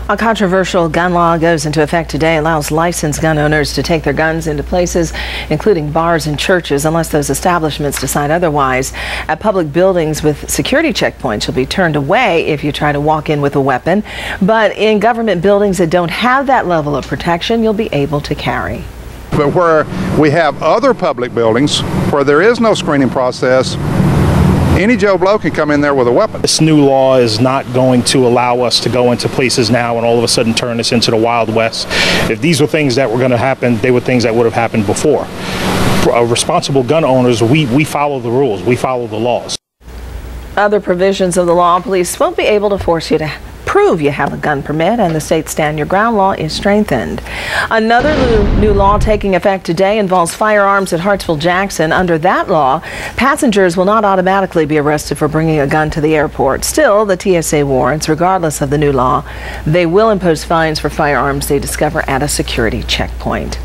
A controversial gun law goes into effect today, allows licensed gun owners to take their guns into places, including bars and churches, unless those establishments decide otherwise. At public buildings with security checkpoints, you'll be turned away if you try to walk in with a weapon. But in government buildings that don't have that level of protection, you'll be able to carry. But where we have other public buildings where there is no screening process, any Joe Blow can come in there with a weapon. This new law is not going to allow us to go into places now and all of a sudden turn this into the Wild West. If these were things that were going to happen, they were things that would have happened before. Responsible gun owners, we follow the rules, we follow the laws. Other provisions of the law: police won't be able to force you to prove you have a gun permit, and the state stand your ground law is strengthened. Another new law taking effect today involves firearms at Hartsville-Jackson. Under that law, passengers will not automatically be arrested for bringing a gun to the airport. Still, the TSA warrants, regardless of the new law, they will impose fines for firearms they discover at a security checkpoint.